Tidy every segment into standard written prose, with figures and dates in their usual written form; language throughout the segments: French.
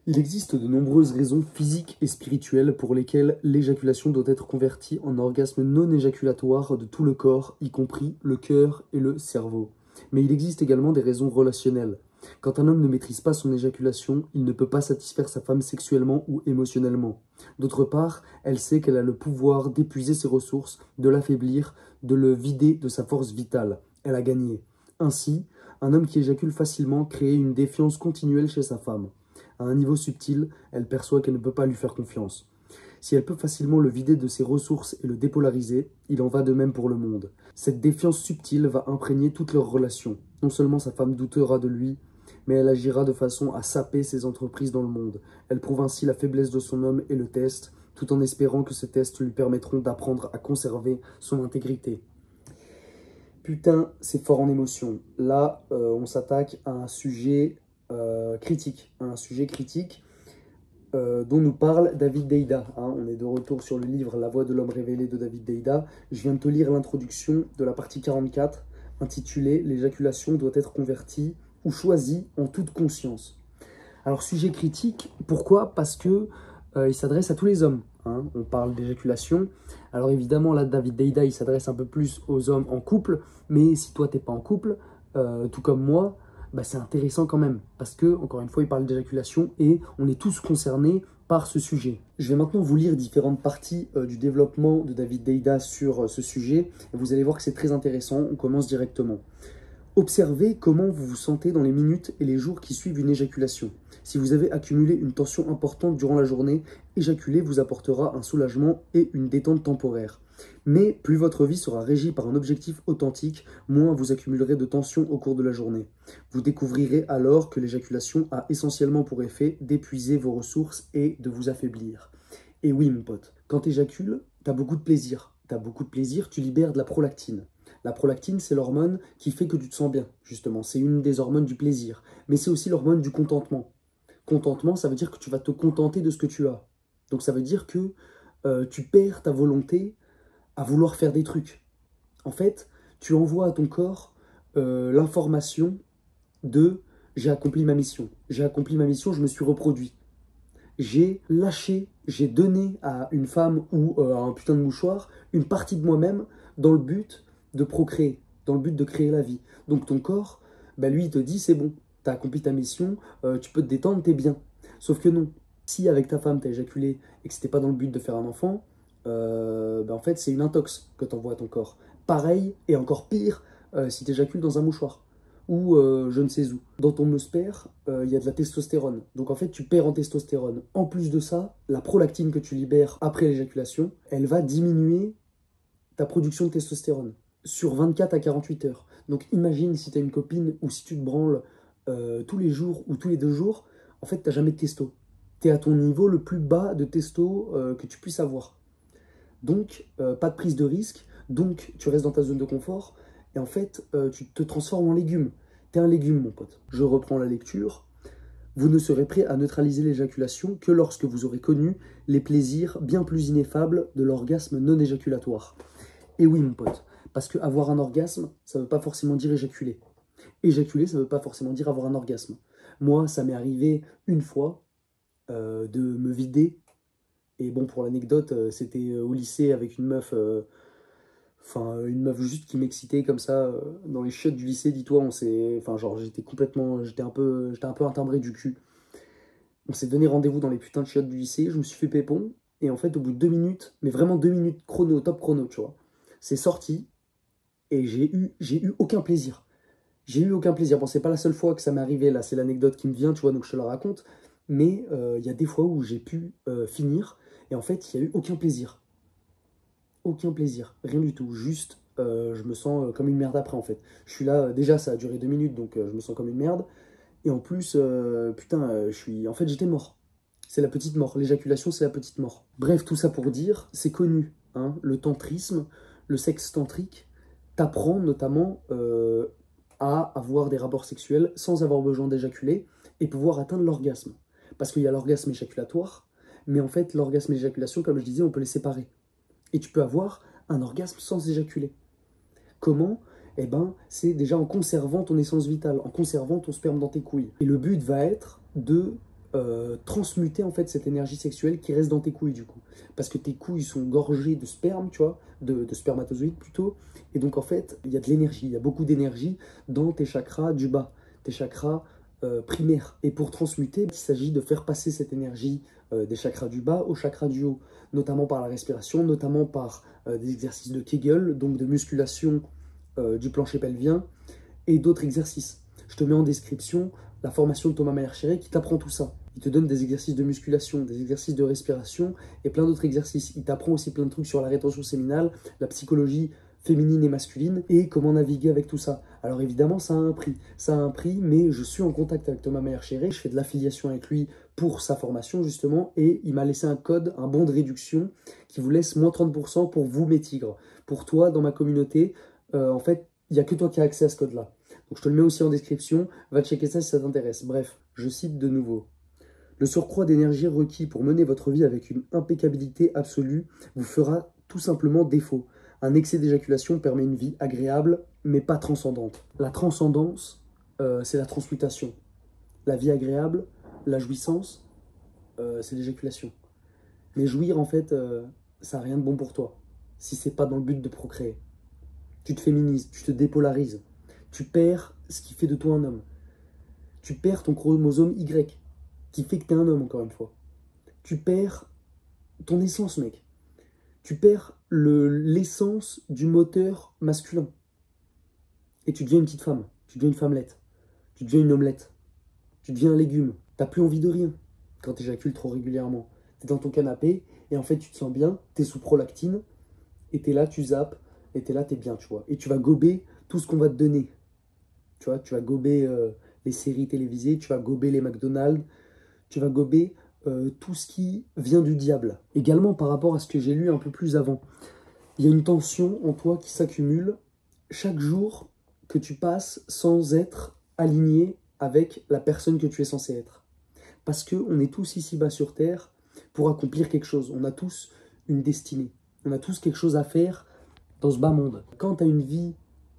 Il existe de nombreuses raisons physiques et spirituelles pour lesquelles l'éjaculation doit être convertie en orgasme non éjaculatoire de tout le corps, y compris le cœur et le cerveau. Mais il existe également des raisons relationnelles. Quand un homme ne maîtrise pas son éjaculation, il ne peut pas satisfaire sa femme sexuellement ou émotionnellement. D'autre part, elle sait qu'elle a le pouvoir d'épuiser ses ressources, de l'affaiblir, de le vider de sa force vitale. Elle a gagné. Ainsi, un homme qui éjacule facilement crée une défiance continuelle chez sa femme. À un niveau subtil, elle perçoit qu'elle ne peut pas lui faire confiance. Si elle peut facilement le vider de ses ressources et le dépolariser, il en va de même pour le monde. Cette défiance subtile va imprégner toutes leurs relations. Non seulement sa femme doutera de lui, mais elle agira de façon à saper ses entreprises dans le monde. Elle prouve ainsi la faiblesse de son homme et le teste, tout en espérant que ces tests lui permettront d'apprendre à conserver son intégrité. Putain, c'est fort en émotion. Là, on s'attaque à un sujet critique, dont nous parle David Deida. On est de retour sur le livre La voix de l'homme révélé de David Deida. Je viens de te lire l'introduction de la partie 44, intitulée « L'éjaculation doit être convertie ou choisie en toute conscience ». Alors, sujet critique, pourquoi? Parce que il s'adresse à tous les hommes. On parle d'éjaculation. Alors évidemment, là, David Deida, il s'adresse un peu plus aux hommes en couple, mais si toi, t'es pas en couple, tout comme moi, bah, c'est intéressant quand même, parce que, encore une fois, il parle d'éjaculation et on est tous concernés par ce sujet. Je vais maintenant vous lire différentes parties du développement de David Deida sur ce sujet, et vous allez voir que c'est très intéressant. On commence directement. Observez comment vous vous sentez dans les minutes et les jours qui suivent une éjaculation. Si vous avez accumulé une tension importante durant la journée, éjaculer vous apportera un soulagement et une détente temporaire. Mais plus votre vie sera régie par un objectif authentique, moins vous accumulerez de tension au cours de la journée. Vous découvrirez alors que l'éjaculation a essentiellement pour effet d'épuiser vos ressources et de vous affaiblir. Et oui, mon pote, quand tu éjacules, tu as beaucoup de plaisir. Tu as beaucoup de plaisir, tu libères de la prolactine. La prolactine, c'est l'hormone qui fait que tu te sens bien, justement. C'est une des hormones du plaisir. Mais c'est aussi l'hormone du contentement. Contentement, ça veut dire que tu vas te contenter de ce que tu as. Donc ça veut dire que tu perds ta volonté à vouloir faire des trucs. En fait, tu envoies à ton corps l'information de « j'ai accompli ma mission. J'ai accompli ma mission, je me suis reproduit. J'ai lâché, j'ai donné à une femme ou à un putain de mouchoir une partie de moi-même dans le but de procréer, dans le but de créer la vie. » Donc ton corps, bah lui, il te dit, c'est bon, t'as accompli ta mission, tu peux te détendre, t'es bien. Sauf que non. Si avec ta femme, t'as éjaculé et que c'était pas dans le but de faire un enfant, bah en fait, c'est une intox que t'envoies à ton corps. Pareil, et encore pire, si t'éjacules dans un mouchoir ou je ne sais où. Dans ton meusper, il y a de la testostérone. Donc en fait, tu perds en testostérone. En plus de ça, la prolactine que tu libères après l'éjaculation, elle va diminuer ta production de testostérone sur 24 à 48 heures. Donc imagine si tu as une copine ou si tu te branles tous les jours ou tous les 2 jours, en fait, tu n'as jamais de testo. Tu es à ton niveau le plus bas de testo que tu puisses avoir. Donc, pas de prise de risque, donc tu restes dans ta zone de confort, et en fait, tu te transformes en légume. Tu es un légume, mon pote. Je reprends la lecture. Vous ne serez prêt à neutraliser l'éjaculation que lorsque vous aurez connu les plaisirs bien plus ineffables de l'orgasme non éjaculatoire. Et oui, mon pote, parce que avoir un orgasme, ça ne veut pas forcément dire éjaculer. Éjaculer, ça ne veut pas forcément dire avoir un orgasme. Moi, ça m'est arrivé une fois de me vider. Et bon, pour l'anecdote, c'était au lycée avec une meuf, une meuf juste qui m'excitait comme ça, dans les chiottes du lycée, dis-toi, genre, j'étais un peu un timbré du cul. On s'est donné rendez-vous dans les putains de chiottes du lycée, je me suis fait pépon, et en fait, au bout de 2 minutes, mais vraiment 2 minutes chrono, top chrono, tu vois, c'est sorti, et j'ai eu aucun plaisir. J'ai eu aucun plaisir. Bon, c'est pas la seule fois que ça m'est arrivé, là, c'est l'anecdote qui me vient, tu vois, donc je te la raconte. Mais il y a des fois où j'ai pu finir, et en fait, il n'y a eu aucun plaisir. Aucun plaisir, rien du tout. Juste, je me sens comme une merde après, en fait. Je suis là, déjà, ça a duré 2 minutes, donc je me sens comme une merde. Et en plus, en fait, j'étais mort. C'est la petite mort. L'éjaculation, c'est la petite mort. Bref, tout ça pour dire, c'est connu, le tantrisme, le sexe tantrique, t'apprend notamment à avoir des rapports sexuels sans avoir besoin d'éjaculer et pouvoir atteindre l'orgasme. Parce qu'il y a l'orgasme éjaculatoire, mais en fait, l'orgasme et l'éjaculation, comme je disais, on peut les séparer. Et tu peux avoir un orgasme sans éjaculer. Comment? Eh ben, c'est déjà en conservant ton essence vitale, en conservant ton sperme dans tes couilles. Et le but va être de transmuter en fait cette énergie sexuelle qui reste dans tes couilles du coup. Parce que tes couilles sont gorgées de sperme, tu vois, de spermatozoïdes plutôt. Et donc en fait, il y a de l'énergie, il y a beaucoup d'énergie dans tes chakras du bas, tes chakras primaires. Et pour transmuter, il s'agit de faire passer cette énergie des chakras du bas aux chakras du haut, notamment par la respiration, notamment par des exercices de Kegel, donc de musculation du plancher pelvien, et d'autres exercices. Je te mets en description la formation de Thomas Mayer-Chéré qui t'apprend tout ça. Il te donne des exercices de musculation, des exercices de respiration et plein d'autres exercices. Il t'apprend aussi plein de trucs sur la rétention séminale, la psychologie féminine et masculine et comment naviguer avec tout ça. Alors évidemment, ça a un prix. Ça a un prix, mais je suis en contact avec Thomas Mayer-Chéré. Je fais de l'affiliation avec lui pour sa formation justement et il m'a laissé un code, un bon de réduction qui vous laisse moins 30% pour vous mes tigres. Pour toi, dans ma communauté, en fait, il n'y a que toi qui as accès à ce code-là. Donc je te le mets aussi en description, va checker ça si ça t'intéresse. Bref, je cite de nouveau. Le surcroît d'énergie requis pour mener votre vie avec une impeccabilité absolue vous fera tout simplement défaut. Un excès d'éjaculation permet une vie agréable, mais pas transcendante. La transcendance, c'est la transmutation. La vie agréable, la jouissance, c'est l'éjaculation. Mais jouir, en fait, ça n'a rien de bon pour toi, si c'est pas dans le but de procréer. Tu te féminises, tu te dépolarises. Tu perds ce qui fait de toi un homme. Tu perds ton chromosome Y, qui fait que tu es un homme, encore une fois. Tu perds ton essence, mec. Tu perds l'essence du moteur masculin. Et tu deviens une petite femme. Tu deviens une femmelette. Tu deviens une omelette. Tu deviens un légume. T'as plus envie de rien quand tu éjacules trop régulièrement. Tu es dans ton canapé et en fait tu te sens bien, tu es sous prolactine et tu es là, tu zappes et tu es là, tu es bien, tu vois. Et tu vas gober tout ce qu'on va te donner. Tu vois, tu vas gober les séries télévisées, tu vas gober les McDonald's, tu vas gober tout ce qui vient du diable. Également par rapport à ce que j'ai lu un peu plus avant, il y a une tension en toi qui s'accumule chaque jour que tu passes sans être aligné avec la personne que tu es censé être. Parce qu'on est tous ici-bas sur Terre pour accomplir quelque chose. On a tous une destinée. On a tous quelque chose à faire dans ce bas monde. Quand tu as une vie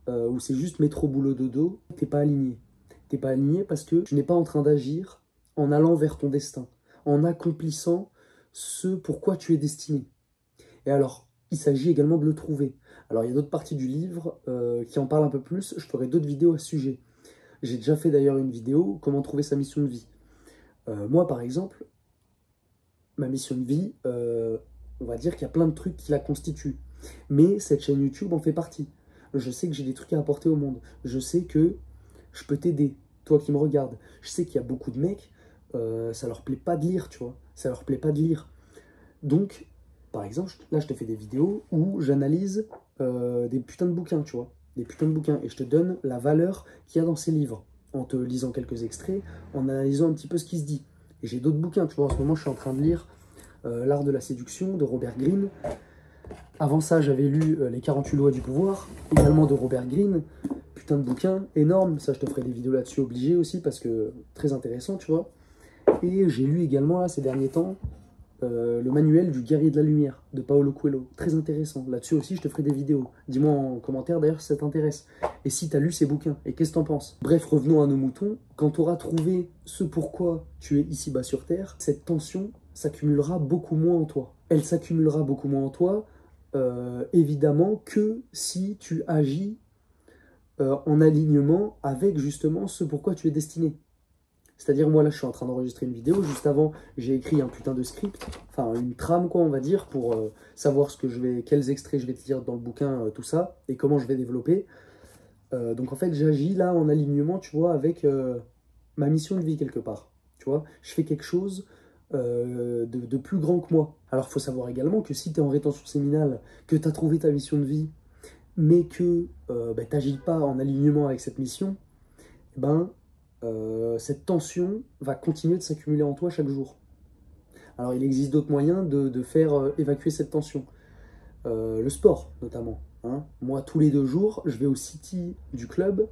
où c'est juste métro boulot dodo, t'es pas aligné. T'es pas aligné parce que tu n'es pas en train d'agir en allant vers ton destin, en accomplissant ce pourquoi tu es destiné. Et alors, il s'agit également de le trouver. Alors, il y a d'autres parties du livre qui en parlent un peu plus. Je ferai d'autres vidéos à ce sujet. J'ai déjà fait d'ailleurs une vidéo, comment trouver sa mission de vie. Moi, par exemple, ma mission de vie, on va dire qu'il y a plein de trucs qui la constituent. Mais cette chaîne YouTube en fait partie. Je sais que j'ai des trucs à apporter au monde. Je sais que je peux t'aider, toi qui me regardes. Je sais qu'il y a beaucoup de mecs, ça leur plaît pas de lire, tu vois. Ça leur plaît pas de lire. Donc, par exemple, là, je te fais des vidéos où j'analyse des putains de bouquins, tu vois. Des putains de bouquins. Et je te donne la valeur qu'il y a dans ces livres. En te lisant quelques extraits, en analysant un petit peu ce qui se dit. Et j'ai d'autres bouquins, tu vois. En ce moment, je suis en train de lire L'art de la séduction de Robert Greene. Avant ça, j'avais lu Les 48 lois du pouvoir, également de Robert Greene. Putain de bouquin, énorme. Ça, je te ferai des vidéos là-dessus obligé aussi, parce que très intéressant, tu vois. Et j'ai lu également, là, ces derniers temps, le manuel du guerrier de la lumière, de Paolo Coelho. Très intéressant. Là-dessus aussi, je te ferai des vidéos. Dis-moi en commentaire, d'ailleurs, si ça t'intéresse. Et si tu as lu ces bouquins, et qu'est-ce que t'en penses? Bref, revenons à nos moutons. Quand tu auras trouvé ce pourquoi tu es ici-bas sur Terre, cette tension s'accumulera beaucoup moins en toi. Elle s'accumulera beaucoup moins en toi, évidemment, que si tu agis en alignement avec justement ce pourquoi tu es destiné. C'est-à-dire, moi là, je suis en train d'enregistrer une vidéo. Juste avant, j'ai écrit un putain de script, enfin une trame, quoi, on va dire, pour savoir quels extraits je vais te lire dans le bouquin, tout ça, et comment je vais développer. Donc en fait, j'agis là en alignement, tu vois, avec ma mission de vie quelque part. Tu vois, je fais quelque chose de plus grand que moi. Alors, il faut savoir également que si tu es en rétention séminale, que tu as trouvé ta mission de vie, mais que tu n'agis pas en alignement avec cette mission, cette tension va continuer de s'accumuler en toi chaque jour. Alors, il existe d'autres moyens de faire évacuer cette tension. Le sport, notamment. Hein. Moi, tous les 2 jours, je vais au City du club.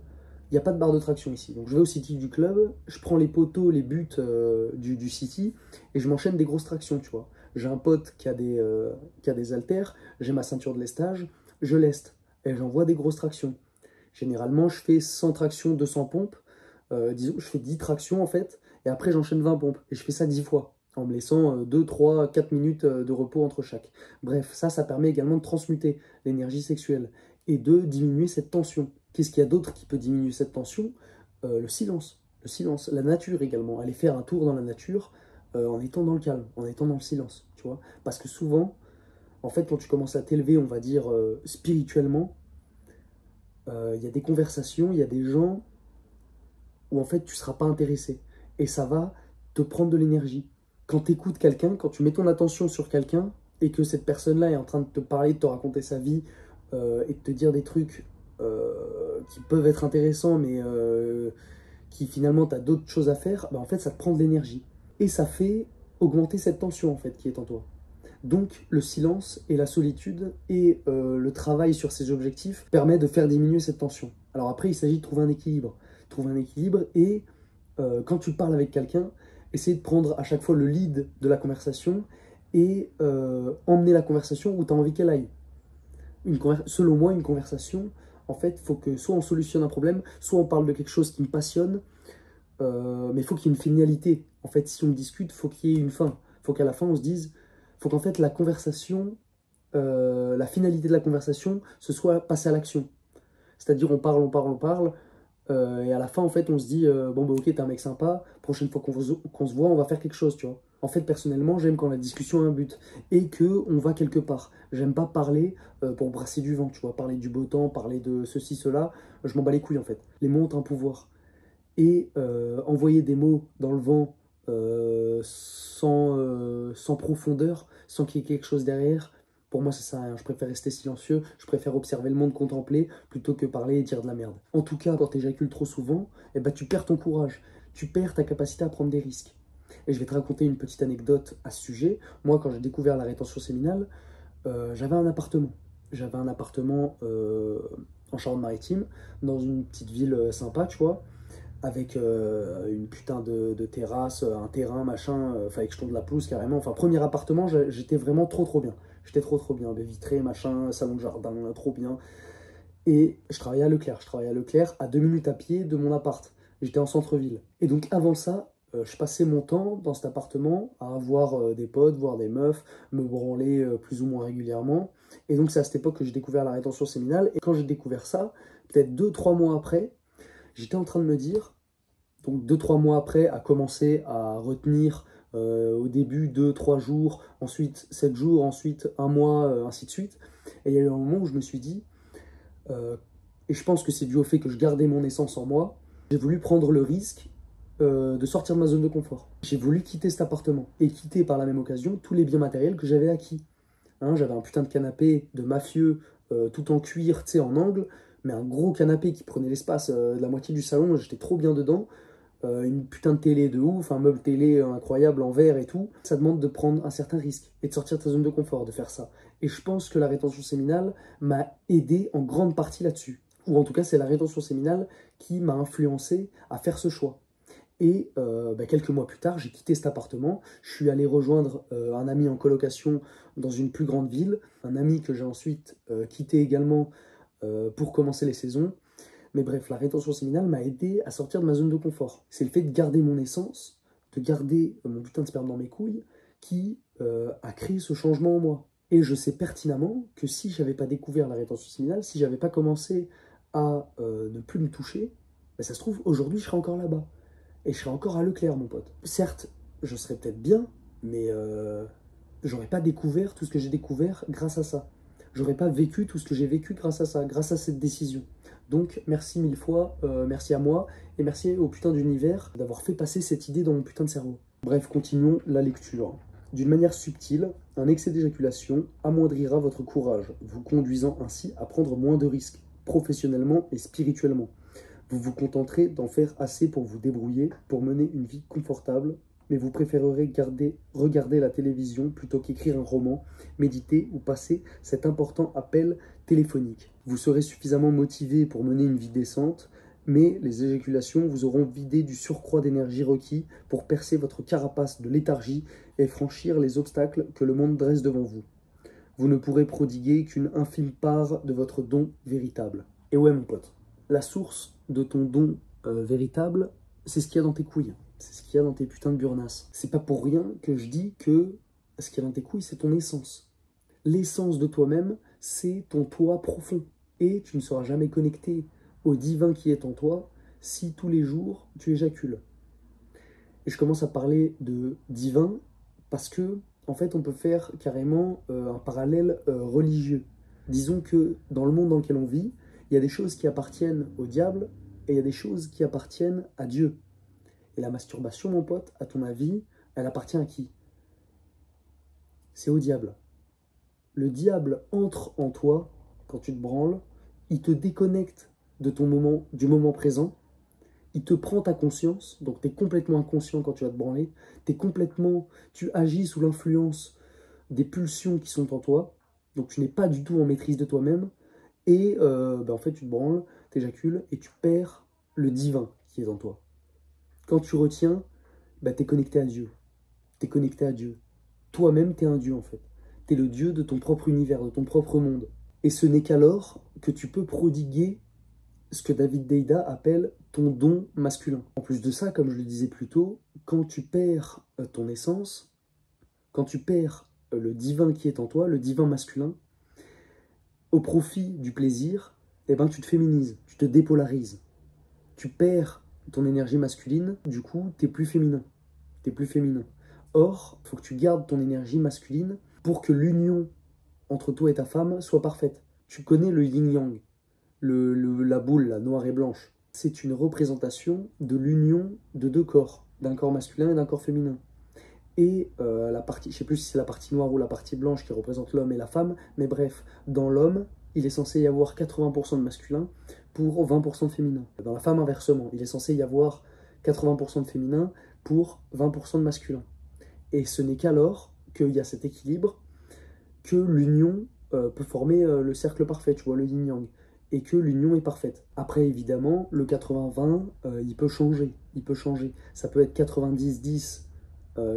Il n'y a pas de barre de traction ici. Donc, je vais au City du club, je prends les poteaux, les buts du City, et je m'enchaîne des grosses tractions, tu vois. J'ai un pote qui a des haltères, j'ai ma ceinture de lestage, je leste, et j'envoie des grosses tractions. Généralement, je fais 100 tractions, 200 pompes, disons, je fais 10 tractions, en fait, Et après, j'enchaîne 20 pompes. Et je fais ça 10 fois, en me laissant 2, 3, 4 minutes de repos entre chaque. Bref, ça permet également de transmuter l'énergie sexuelle et de diminuer cette tension. Qu'est-ce qu'il y a d'autre qui peut diminuer cette tension? Le silence. Le silence, la nature également. Aller faire un tour dans la nature en étant dans le calme, en étant dans le silence, tu vois. Parce que souvent, en fait, quand tu commences à t'élever, on va dire, spirituellement, il y a des conversations, il y a des gens où en fait tu ne seras pas intéressé. Et ça va te prendre de l'énergie. Quand tu écoutes quelqu'un, quand tu mets ton attention sur quelqu'un et que cette personne-là est en train de te parler, de te raconter sa vie et de te dire des trucs qui peuvent être intéressants, mais qui finalement tu as d'autres choses à faire, bah, en fait ça te prend de l'énergie. Et ça fait augmenter cette tension en fait qui est en toi. Donc le silence et la solitude et le travail sur ces objectifs permet de faire diminuer cette tension. Alors après, il s'agit de trouver un équilibre. Trouver un équilibre et quand tu parles avec quelqu'un, essayer de prendre à chaque fois le lead de la conversation et emmener la conversation où tu as envie qu'elle aille. Selon moi, une conversation, en fait, il faut que soit on solutionne un problème, soit on parle de quelque chose qui me passionne, mais il faut qu'il y ait une finalité. En fait, si on discute, il faut qu'il y ait une fin. Il faut qu'à la fin, on se dise, faut qu'en fait la conversation, la finalité de la conversation, ce soit passer à l'action. C'est-à-dire on parle, et à la fin en fait on se dit bon bah ok t'es un mec sympa, prochaine fois qu'on se voit on va faire quelque chose, tu vois. En fait personnellement j'aime quand la discussion a un but et que on va quelque part. J'aime pas parler pour brasser du vent, tu vois, parler du beau temps, parler de ceci, cela, je m'en bats les couilles en fait. Les mots ont un pouvoir. Et envoyer des mots dans le vent sans profondeur, sans qu'il y ait quelque chose derrière, pour moi ça sert à rien. Je préfère rester silencieux, je préfère observer le monde, contempler, plutôt que parler et dire de la merde. En tout cas, quand tu éjacules trop souvent, eh ben, tu perds ton courage, tu perds ta capacité à prendre des risques. Et je vais te raconter une petite anecdote à ce sujet. Moi, quand j'ai découvert la rétention séminale, j'avais un appartement. J'avais un appartement en Charente-Maritime, dans une petite ville sympa, tu vois, avec une putain de terrasse, un terrain, machin, fallait que je tourne de la pelouse carrément. Enfin, premier appartement, j'étais vraiment trop bien. J'étais trop bien, baie vitrée, machin, salon de jardin, trop bien. Et je travaillais à Leclerc, à 2 minutes à pied de mon appart. J'étais en centre-ville. Et donc avant ça, je passais mon temps dans cet appartement à voir des potes, voir des meufs, me branler plus ou moins régulièrement. Et donc c'est à cette époque que j'ai découvert la rétention séminale. Et quand j'ai découvert ça, peut-être 2-3 mois après, j'étais en train de me dire, donc 2-3 mois après, à commencer à retenir au début 2-3 jours, ensuite 7 jours, ensuite un mois, ainsi de suite. Et il y a eu un moment où je me suis dit, et je pense que c'est dû au fait que je gardais mon essence en moi, j'ai voulu prendre le risque de sortir de ma zone de confort. J'ai voulu quitter cet appartement et quitter par la même occasion tous les biens matériels que j'avais acquis. Hein, j'avais un putain de canapé de mafieux tout en cuir, tu sais, en angle, mais un gros canapé qui prenait l'espace de la moitié du salon, j'étais trop bien dedans. Une putain de télé de ouf, un meuble télé incroyable en verre et tout. Ça demande de prendre un certain risque et de sortir de ta zone de confort, de faire ça. Et je pense que la rétention séminale m'a aidé en grande partie là-dessus. Ou en tout cas, c'est la rétention séminale qui m'a influencé à faire ce choix. Et quelques mois plus tard, j'ai quitté cet appartement. Je suis allé rejoindre un ami en colocation dans une plus grande ville. Un ami que j'ai ensuite quitté également pour commencer les saisons. Mais bref, la rétention séminale m'a aidé à sortir de ma zone de confort. C'est le fait de garder mon essence, de garder mon putain de sperme dans mes couilles, qui a créé ce changement en moi. Et je sais pertinemment que si j'avais pas découvert la rétention séminale, si j'avais pas commencé à ne plus me toucher, ben ça se trouve, aujourd'hui, je serais encore là-bas. Et je serais encore à Leclerc, mon pote. Certes, je serais peut-être bien, mais j'aurais pas découvert tout ce que j'ai découvert grâce à ça. J'aurais pas vécu tout ce que j'ai vécu grâce à ça, grâce à cette décision. Donc, merci 1000 fois, merci à moi, et merci au putain d'univers d'avoir fait passer cette idée dans mon putain de cerveau. Bref, continuons la lecture. D'une manière subtile, un excès d'éjaculation amoindrira votre courage, vous conduisant ainsi à prendre moins de risques, professionnellement et spirituellement. Vous vous contenterez d'en faire assez pour vous débrouiller, pour mener une vie confortable, mais vous préférerez regarder la télévision plutôt qu'écrire un roman, méditer ou passer cet important appel téléphonique. Vous serez suffisamment motivé pour mener une vie décente, mais les éjaculations vous auront vidé du surcroît d'énergie requis pour percer votre carapace de léthargie et franchir les obstacles que le monde dresse devant vous. Vous ne pourrez prodiguer qu'une infime part de votre don véritable. Et ouais mon pote, la source de ton don véritable, c'est ce qu'il y a dans tes couilles. C'est ce qu'il y a dans tes putains de burnas. C'est pas pour rien que je dis que ce qu'il y a dans tes couilles, c'est ton essence. L'essence de toi-même, c'est ton toi profond. Et tu ne seras jamais connecté au divin qui est en toi si tous les jours tu éjacules. Et je commence à parler de divin parce que, en fait, on peut faire carrément un parallèle religieux. Disons que dans le monde dans lequel on vit, il y a des choses qui appartiennent au diable et il y a des choses qui appartiennent à Dieu. Et la masturbation, mon pote, à ton avis, elle appartient à qui? C'est au diable. Le diable entre en toi quand tu te branles, il te déconnecte de ton moment, du moment présent, il te prend ta conscience, donc tu es complètement inconscient quand tu vas te branler, tu agis sous l'influence des pulsions qui sont en toi, donc tu n'es pas du tout en maîtrise de toi-même, et en fait tu te branles, tu éjacules, et tu perds le divin qui est en toi. Quand tu retiens, tu es connecté à Dieu. Tu es connecté à Dieu. Toi-même, tu es un Dieu en fait. Tu es le Dieu de ton propre univers, de ton propre monde. Et ce n'est qu'alors que tu peux prodiguer ce que David Deida appelle ton don masculin. En plus de ça, comme je le disais plus tôt, quand tu perds ton essence, quand tu perds le divin qui est en toi, le divin masculin, au profit du plaisir, eh ben, tu te féminises, tu te dépolarises. Tu perds ton énergie masculine, du coup, tu es plus féminin. T'es plus féminin. Or, il faut que tu gardes ton énergie masculine pour que l'union entre toi et ta femme soit parfaite. Tu connais le yin-yang, la boule, la noire et blanche. C'est une représentation de l'union de deux corps, d'un corps masculin et d'un corps féminin. Et la partie, je ne sais plus si c'est la partie noire ou la partie blanche qui représente l'homme et la femme, mais bref, dans l'homme, il est censé y avoir 80% de masculin pour 20% de féminin. Dans la femme, inversement, il est censé y avoir 80% de féminin pour 20% de masculin. Et ce n'est qu'alors qu'il y a cet équilibre que l'union peut former le cercle parfait, tu vois, le yin-yang, et que l'union est parfaite. Après, évidemment, le 80-20, il peut changer, Ça peut être 90-10,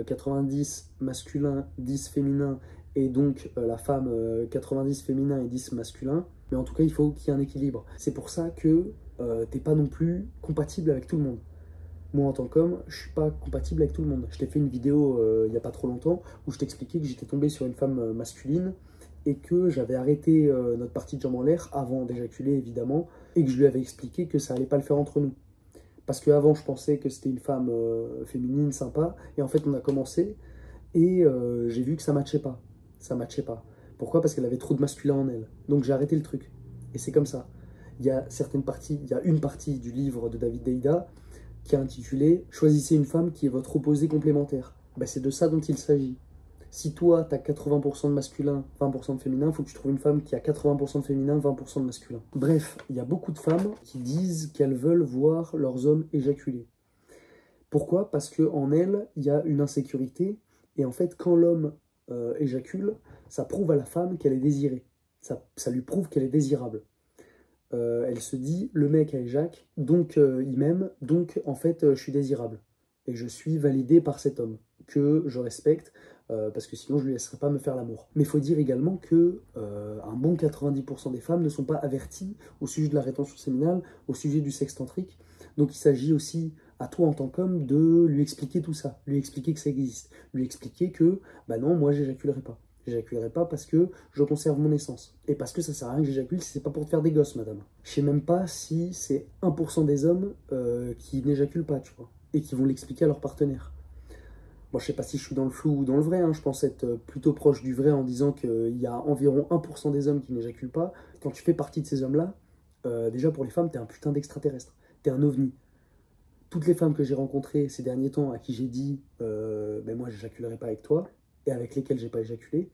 90 masculin, 10 féminin, et donc la femme 90 féminin et 10 masculin. Mais en tout cas, il faut qu'il y ait un équilibre. C'est pour ça que t'es pas non plus compatible avec tout le monde. Moi, en tant qu'homme, je suis pas compatible avec tout le monde. Je t'ai fait une vidéo il n'y a pas trop longtemps où je t'expliquais que j'étais tombé sur une femme masculine et que j'avais arrêté notre partie de jambes en l'air avant d'éjaculer, évidemment, et que je lui avais expliqué que ça allait pas le faire entre nous. Parce qu'avant, je pensais que c'était une femme féminine, sympa, et en fait, on a commencé, et j'ai vu que ça matchait pas. Ça matchait pas. Pourquoi? Parce qu'elle avait trop de masculin en elle. Donc j'ai arrêté le truc. Et c'est comme ça. Il y a une partie du livre de David Deida qui est intitulé « Choisissez une femme qui est votre opposé complémentaire ». Ben, c'est de ça dont il s'agit. Si toi, tu as 80% de masculin, 20% de féminin, il faut que tu trouves une femme qui a 80% de féminin, 20% de masculin. Bref, il y a beaucoup de femmes qui disent qu'elles veulent voir leurs hommes éjaculer. Pourquoi? Parce qu'en elles, il y a une insécurité. Et en fait, quand l'homme éjacule, ça prouve à la femme qu'elle est désirée. Ça lui prouve qu'elle est désirable. Elle se dit, le mec a éjac, donc il m'aime, donc en fait je suis désirable. Et je suis validée par cet homme, que je respecte, parce que sinon je ne lui laisserai pas me faire l'amour. Mais il faut dire également que un bon 90% des femmes ne sont pas averties au sujet de la rétention séminale, au sujet du sexe tantrique. Donc il s'agit aussi à toi en tant qu'homme de lui expliquer tout ça, lui expliquer que ça existe, lui expliquer que, bah non, moi j'éjaculerai pas. J'éjaculerai pas parce que je conserve mon essence. Et parce que ça sert à rien que j'éjacule si c'est pas pour te faire des gosses, madame. Je sais même pas si c'est 1% des hommes qui n'éjaculent pas, tu vois, et qui vont l'expliquer à leur partenaire. Moi, je sais pas si je suis dans le flou ou dans le vrai, hein. Je pense être plutôt proche du vrai en disant qu'il y a environ 1% des hommes qui n'éjaculent pas. Quand tu fais partie de ces hommes-là, déjà pour les femmes, t'es un putain d'extraterrestre. T'es un ovni. Toutes les femmes que j'ai rencontrées ces derniers temps, à qui j'ai dit ben moi j'éjaculerai pas avec toi, et avec lesquelles j'ai pas éjaculé,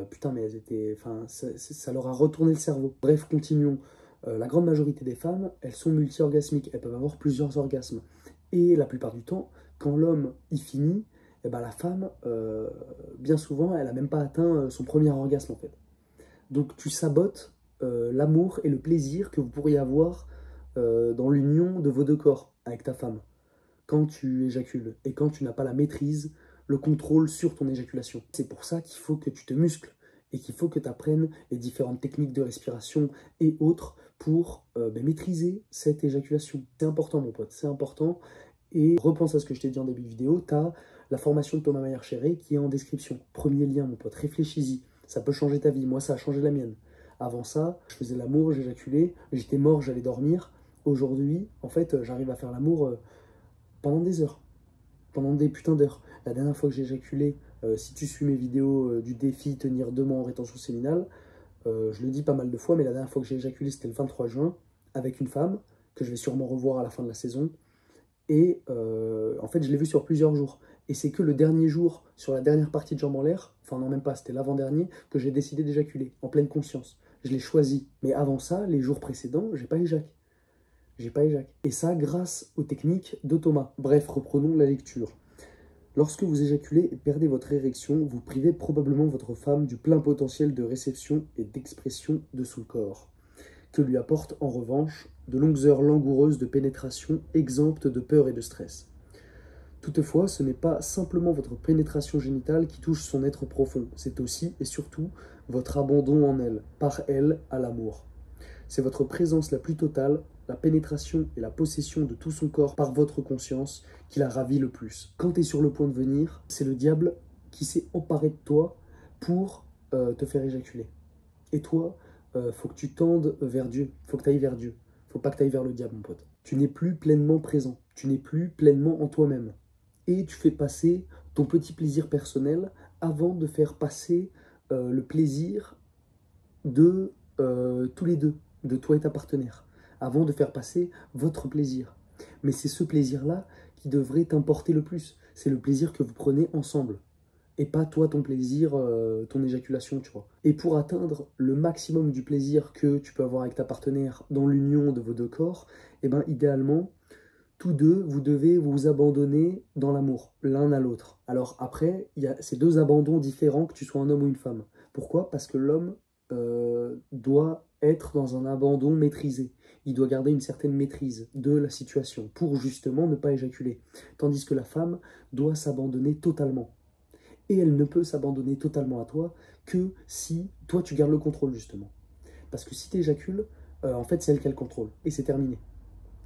putain mais elles étaient, enfin ça leur a retourné le cerveau. Bref, continuons. La grande majorité des femmes, elles sont multi-orgasmiques, elles peuvent avoir plusieurs orgasmes. Et la plupart du temps, quand l'homme y finit, eh ben, la femme, bien souvent, elle a même pas atteint son premier orgasme en fait. Donc tu sabotes l'amour et le plaisir que vous pourriez avoir dans l'union de vos deux corps avec ta femme, quand tu éjacules et quand tu n'as pas la maîtrise, le contrôle sur ton éjaculation. C'est pour ça qu'il faut que tu te muscles et qu'il faut que tu apprennes les différentes techniques de respiration et autres pour maîtriser cette éjaculation. C'est important mon pote, c'est important Et repense à ce que je t'ai dit en début de vidéo, tu as la formation de Thomas Mayer-Chéré qui est en description. Premier lien, mon pote, réfléchis-y. Ça peut changer ta vie. Moi, ça a changé la mienne. Avant ça, je faisais l'amour, j'éjaculais, j'étais mort, j'allais dormir. Aujourd'hui, en fait, j'arrive à faire l'amour pendant des heures, pendant des putains d'heures. La dernière fois que j'ai éjaculé, si tu suis mes vidéos du défi tenir 2 mois en rétention séminale, je le dis pas mal de fois, mais la dernière fois que j'ai éjaculé, c'était le 23 juin, avec une femme, que je vais sûrement revoir à la fin de la saison. Et en fait, je l'ai vu sur plusieurs jours. Et c'est que le dernier jour, sur la dernière partie de Jambes en l'air, enfin non même pas, c'était l'avant-dernier, que j'ai décidé d'éjaculer, en pleine conscience. Je l'ai choisi. Mais avant ça, les jours précédents, j'ai pas éjac. J'ai pas éjac. Et ça, grâce aux techniques de Thomas. Bref, reprenons la lecture. Lorsque vous éjaculez et perdez votre érection, vous privez probablement votre femme du plein potentiel de réception et d'expression de son corps, que lui apporte en revanche de longues heures langoureuses de pénétration exemptes de peur et de stress. Toutefois, ce n'est pas simplement votre pénétration génitale qui touche son être profond, c'est aussi et surtout votre abandon en elle, par elle, à l'amour. C'est votre présence la plus totale, la pénétration et la possession de tout son corps par votre conscience qui la ravit le plus. Quand tu es sur le point de venir, c'est le diable qui s'est emparé de toi pour te faire éjaculer. Et toi, faut que tu tendes vers Dieu, faut que tu ailles vers Dieu. Faut pas que tu ailles vers le diable, mon pote. Tu n'es plus pleinement présent, tu n'es plus pleinement en toi-même. Et tu fais passer ton petit plaisir personnel avant de faire passer le plaisir de tous les deux, de toi et ta partenaire, avant de faire passer votre plaisir. Mais c'est ce plaisir-là qui devrait t'importer le plus. C'est le plaisir que vous prenez ensemble. Et pas toi, ton plaisir, ton éjaculation, tu vois. Et pour atteindre le maximum du plaisir que tu peux avoir avec ta partenaire dans l'union de vos deux corps, eh ben, idéalement, tous deux, vous devez vous abandonner dans l'amour, l'un à l'autre. Alors après, il y a ces deux abandons différents, que tu sois un homme ou une femme. Pourquoi? Parce que l'homme doit être dans un abandon maîtrisé. Il doit garder une certaine maîtrise de la situation pour justement ne pas éjaculer. Tandis que la femme doit s'abandonner totalement. Et elle ne peut s'abandonner totalement à toi que si toi tu gardes le contrôle justement. Parce que si tu éjacules, en fait c'est elle qui a le contrôle. Et c'est terminé.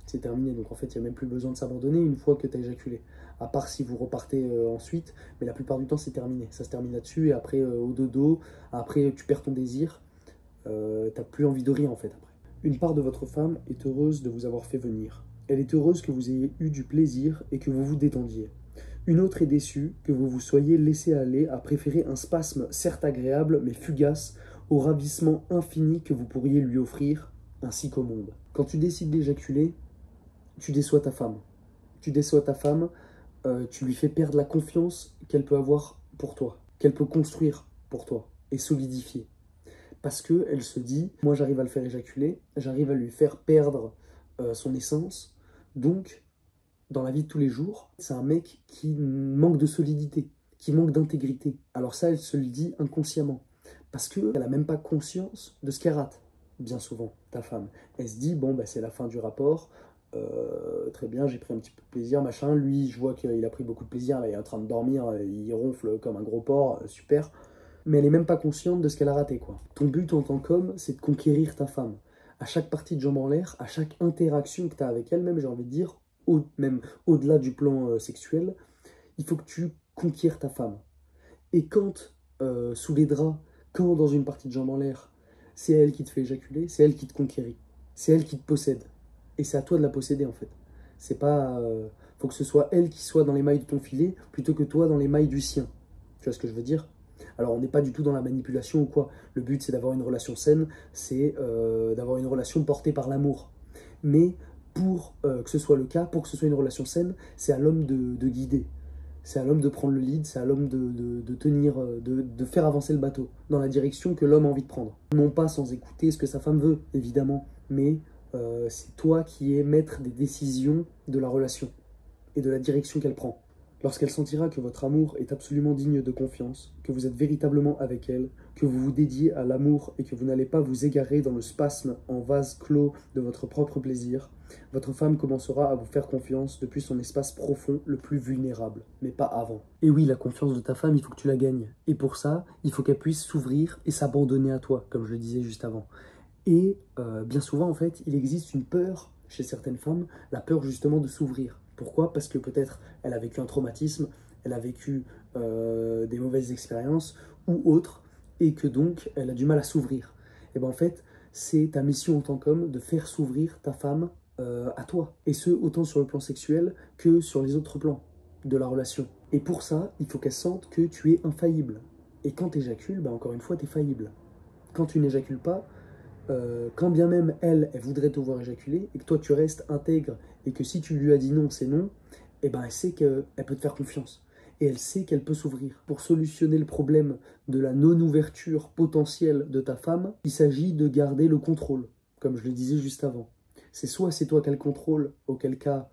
C'est terminé, donc en fait il n'y a même plus besoin de s'abandonner une fois que tu as éjaculé. À part si vous repartez ensuite, mais la plupart du temps c'est terminé. Ça se termine là-dessus et après au dodo, après tu perds ton désir, t'as plus envie de rien en fait après. Une part de votre femme est heureuse de vous avoir fait venir. Elle est heureuse que vous ayez eu du plaisir et que vous vous détendiez. Une autre est déçue que vous vous soyez laissé aller à préférer un spasme certes agréable mais fugace au ravissement infini que vous pourriez lui offrir ainsi qu'au monde. Quand tu décides d'éjaculer, tu déçois ta femme. Tu déçois ta femme, tu lui fais perdre la confiance qu'elle peut avoir pour toi, qu'elle peut construire pour toi et solidifier. Parce qu'elle se dit, moi j'arrive à le faire éjaculer, j'arrive à lui faire perdre son essence, donc dans la vie de tous les jours, c'est un mec qui manque de solidité, qui manque d'intégrité. Alors ça, elle se le dit inconsciemment, parce qu'elle n'a même pas conscience de ce qu'elle rate, bien souvent, ta femme. Elle se dit, bon, bah, c'est la fin du rapport, très bien, j'ai pris un petit peu de plaisir, machin. Lui, je vois qu'il a pris beaucoup de plaisir, là, il est en train de dormir, il ronfle comme un gros porc, super. Mais elle n'est même pas consciente de ce qu'elle a raté, quoi. Ton but en tant qu'homme, c'est de conquérir ta femme. À chaque partie de jambes en l'air, à chaque interaction que tu as avec elle, même, j'ai envie de dire, même au-delà du plan sexuel, il faut que tu conquières ta femme. Et quand, sous les draps, quand dans une partie de jambes en l'air, c'est elle qui te fait éjaculer, c'est elle qui te conquérit, c'est elle qui te possède. Et c'est à toi de la posséder en fait. C'est pas... faut que ce soit elle qui soit dans les mailles de ton filet, plutôt que toi dans les mailles du sien. Tu vois ce que je veux dire? Alors on n'est pas du tout dans la manipulation ou quoi. Le but c'est d'avoir une relation saine, c'est d'avoir une relation portée par l'amour. Mais pour que ce soit le cas, pour que ce soit une relation saine, c'est à l'homme de guider. C'est à l'homme de prendre le lead, c'est à l'homme de tenir, de faire avancer le bateau dans la direction que l'homme a envie de prendre. Non pas sans écouter ce que sa femme veut, évidemment, mais c'est toi qui es maître des décisions de la relation et de la direction qu'elle prend. Lorsqu'elle sentira que votre amour est absolument digne de confiance, que vous êtes véritablement avec elle, que vous vous dédiez à l'amour et que vous n'allez pas vous égarer dans le spasme en vase clos de votre propre plaisir, votre femme commencera à vous faire confiance depuis son espace profond le plus vulnérable, mais pas avant. Et oui, la confiance de ta femme, il faut que tu la gagnes. Et pour ça, il faut qu'elle puisse s'ouvrir et s'abandonner à toi, comme je le disais juste avant. Et bien souvent, en fait, il existe une peur chez certaines femmes, la peur justement de s'ouvrir Pourquoi? Parce que peut-être elle a vécu un traumatisme, elle a vécu des mauvaises expériences ou autres, et que donc elle a du mal à s'ouvrir. Et bien en fait, c'est ta mission en tant qu'homme de faire s'ouvrir ta femme à toi. Et ce, autant sur le plan sexuel que sur les autres plans de la relation. Et pour ça, il faut qu'elle sente que tu es infaillible. Et quand tu éjacules, ben encore une fois, tu es faillible. Quand tu n'éjacules pas, quand bien même elle voudrait te voir éjaculer, et que toi tu restes intègre, et que si tu lui as dit non, c'est non, et ben elle sait qu'elle peut te faire confiance. Et elle sait qu'elle peut s'ouvrir. Pour solutionner le problème de la non-ouverture potentielle de ta femme, il s'agit de garder le contrôle, comme je le disais juste avant. C'est soit c'est toi qui as le contrôle, auquel cas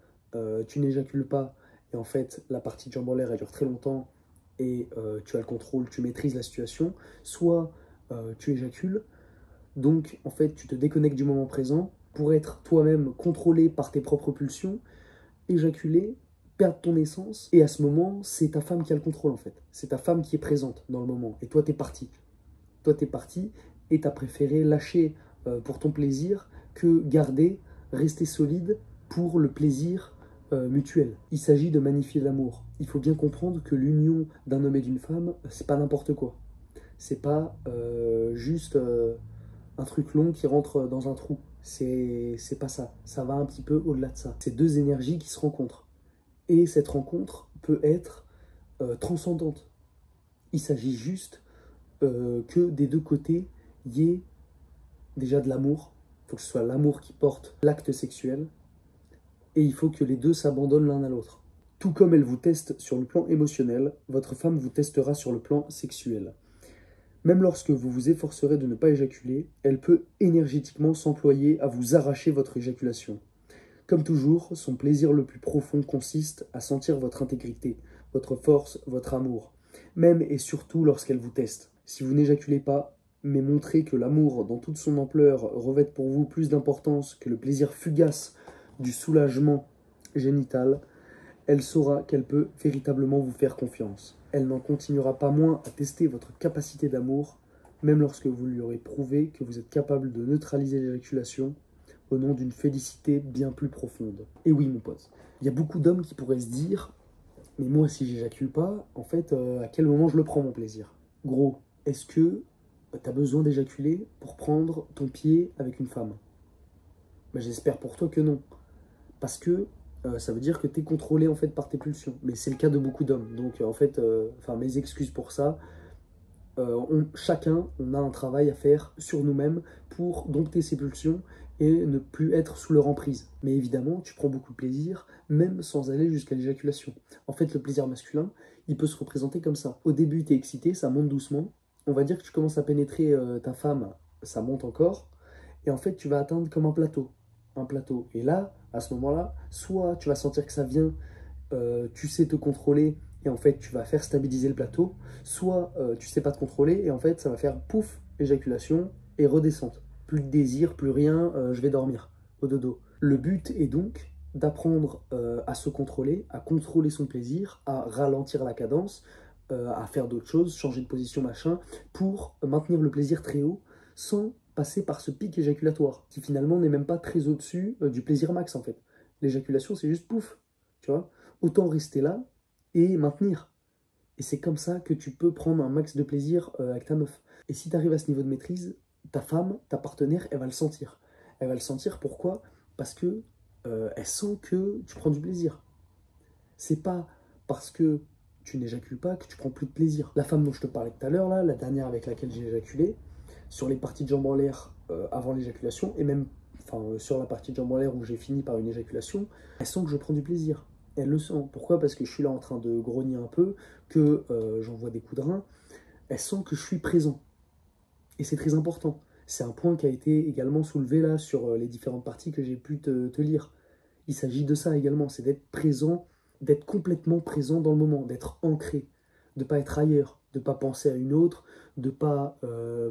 tu n'éjacules pas, et en fait la partie de jambe en l'air elle dure très longtemps, et tu as le contrôle, tu maîtrises la situation, soit tu éjacules, donc, en fait, tu te déconnectes du moment présent pour être toi-même contrôlé par tes propres pulsions, éjaculer, perdre ton essence. Et à ce moment, c'est ta femme qui a le contrôle, en fait. C'est ta femme qui est présente dans le moment. Et toi, t'es parti. Toi, t'es parti et t'as préféré lâcher pour ton plaisir que garder, rester solide pour le plaisir mutuel. Il s'agit de magnifier l'amour. Il faut bien comprendre que l'union d'un homme et d'une femme, c'est pas n'importe quoi. C'est pas juste un truc long qui rentre dans un trou. C'est pas ça. Ça va un petit peu au-delà de ça. C'est deux énergies qui se rencontrent. Et cette rencontre peut être transcendante. Il s'agit juste que des deux côtés, il y ait déjà de l'amour. Il faut que ce soit l'amour qui porte l'acte sexuel. Et il faut que les deux s'abandonnent l'un à l'autre. Tout comme elle vous teste sur le plan émotionnel, votre femme vous testera sur le plan sexuel. Même lorsque vous vous efforcerez de ne pas éjaculer, elle peut énergétiquement s'employer à vous arracher votre éjaculation. Comme toujours, son plaisir le plus profond consiste à sentir votre intégrité, votre force, votre amour, même et surtout lorsqu'elle vous teste. Si vous n'éjaculez pas, mais montrez que l'amour dans toute son ampleur revêt pour vous plus d'importance que le plaisir fugace du soulagement génital, elle saura qu'elle peut véritablement vous faire confiance. Elle n'en continuera pas moins à tester votre capacité d'amour, même lorsque vous lui aurez prouvé que vous êtes capable de neutraliser l'éjaculation au nom d'une félicité bien plus profonde. Et oui, mon pote, il y a beaucoup d'hommes qui pourraient se dire « Mais moi, si j'éjacule pas, en fait, à quel moment je le prends, mon plaisir ?» Gros, est-ce que tu as besoin d'éjaculer pour prendre ton pied avec une femme? Ben, j'espère pour toi que non. Parce que ça veut dire que tu es contrôlé en fait par tes pulsions. Mais c'est le cas de beaucoup d'hommes. Donc en fait, mes excuses pour ça. Chacun, on a un travail à faire sur nous-mêmes pour dompter ses pulsions et ne plus être sous leur emprise. Mais évidemment, tu prends beaucoup de plaisir, même sans aller jusqu'à l'éjaculation. En fait, le plaisir masculin, il peut se représenter comme ça. Au début, tu es excité, ça monte doucement. On va dire que tu commences à pénétrer ta femme, ça monte encore. Et en fait, tu vas atteindre comme un plateau. Un plateau. Et là, à ce moment-là, soit tu vas sentir que ça vient, tu sais te contrôler, et en fait, tu vas faire stabiliser le plateau, soit tu sais pas te contrôler, et en fait, ça va faire pouf, éjaculation, et redescente. Plus de désir, plus rien, je vais dormir, au dodo. Le but est donc d'apprendre à se contrôler, à contrôler son plaisir, à ralentir la cadence, à faire d'autres choses, changer de position, machin, pour maintenir le plaisir très haut, sans passer par ce pic éjaculatoire, qui finalement n'est même pas très au-dessus du plaisir max, en fait. L'éjaculation, c'est juste pouf, tu vois. Autant rester là et maintenir. Et c'est comme ça que tu peux prendre un max de plaisir avec ta meuf. Et si tu arrives à ce niveau de maîtrise, ta femme, ta partenaire, elle va le sentir. Elle va le sentir, pourquoi? Parce que elle sent que tu prends du plaisir. C'est pas parce que tu n'éjacules pas que tu prends plus de plaisir. La femme dont je te parlais tout à l'heure, là, la dernière avec laquelle j'ai éjaculé, sur les parties de jambes en l'air avant l'éjaculation, et même sur la partie de jambes en l'air où j'ai fini par une éjaculation, elle sent que je prends du plaisir. Elle le sent. Pourquoi? Parce que je suis là en train de grogner un peu, que j'envoie des coups de rein. Elle sent que je suis présent. Et c'est très important. C'est un point qui a été également soulevé là sur les différentes parties que j'ai pu te lire. Il s'agit de ça également, c'est d'être présent, d'être complètement présent dans le moment, d'être ancré, de ne pas être ailleurs, de ne pas penser à une autre, de ne pas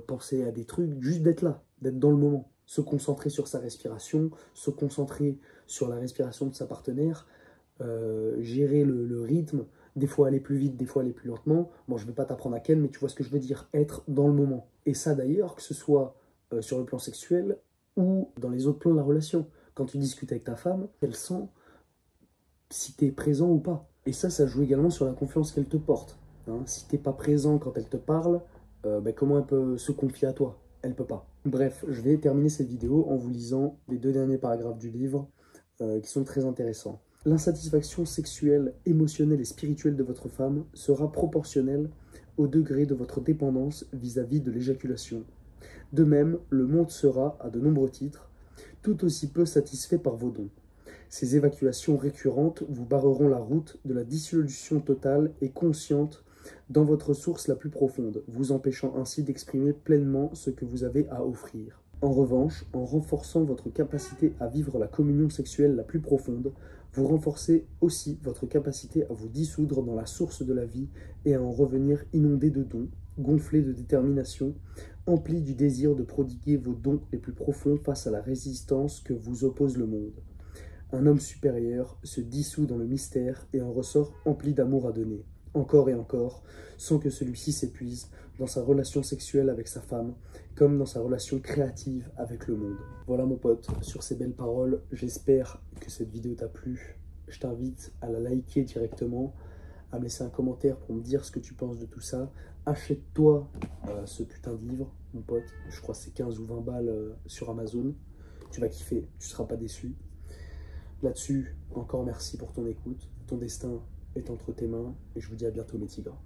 penser à des trucs, juste d'être là, d'être dans le moment. Se concentrer sur sa respiration, se concentrer sur la respiration de sa partenaire, gérer le rythme, des fois aller plus vite, des fois aller plus lentement. Bon, je ne vais pas t'apprendre à Ken, mais tu vois ce que je veux dire, être dans le moment. Et ça d'ailleurs, que ce soit sur le plan sexuel ou dans les autres plans de la relation. Quand tu discutes avec ta femme, elle sent si tu es présent ou pas. Et ça joue également sur la confiance qu'elle te porte. Hein. Si t'es pas présent quand elle te parle, comment elle peut se confier à toi? Elle peut pas. Bref, je vais terminer cette vidéo en vous lisant les 2 derniers paragraphes du livre qui sont très intéressants. L'insatisfaction sexuelle, émotionnelle et spirituelle de votre femme sera proportionnelle au degré de votre dépendance vis-à-vis de l'éjaculation. De même, le monde sera, à de nombreux titres, tout aussi peu satisfait par vos dons. Ces évacuations récurrentes vous barreront la route de la dissolution totale et consciente dans votre source la plus profonde, vous empêchant ainsi d'exprimer pleinement ce que vous avez à offrir. En revanche, en renforçant votre capacité à vivre la communion sexuelle la plus profonde, vous renforcez aussi votre capacité à vous dissoudre dans la source de la vie et à en revenir inondé de dons, gonflé de détermination, empli du désir de prodiguer vos dons les plus profonds face à la résistance que vous oppose le monde. Un homme supérieur se dissout dans le mystère et en ressort empli d'amour à donner, encore et encore, sans que celui-ci s'épuise dans sa relation sexuelle avec sa femme, comme dans sa relation créative avec le monde. Voilà mon pote, sur ces belles paroles, j'espère que cette vidéo t'a plu. Je t'invite à la liker directement, à me laisser un commentaire pour me dire ce que tu penses de tout ça. Achète-toi ce putain de livre, mon pote. Je crois que c'est 15 ou 20 balles sur Amazon. Tu vas kiffer, tu seras pas déçu. Là-dessus, encore merci pour ton écoute. Ton destin est entre tes mains et je vous dis à bientôt mes tigres.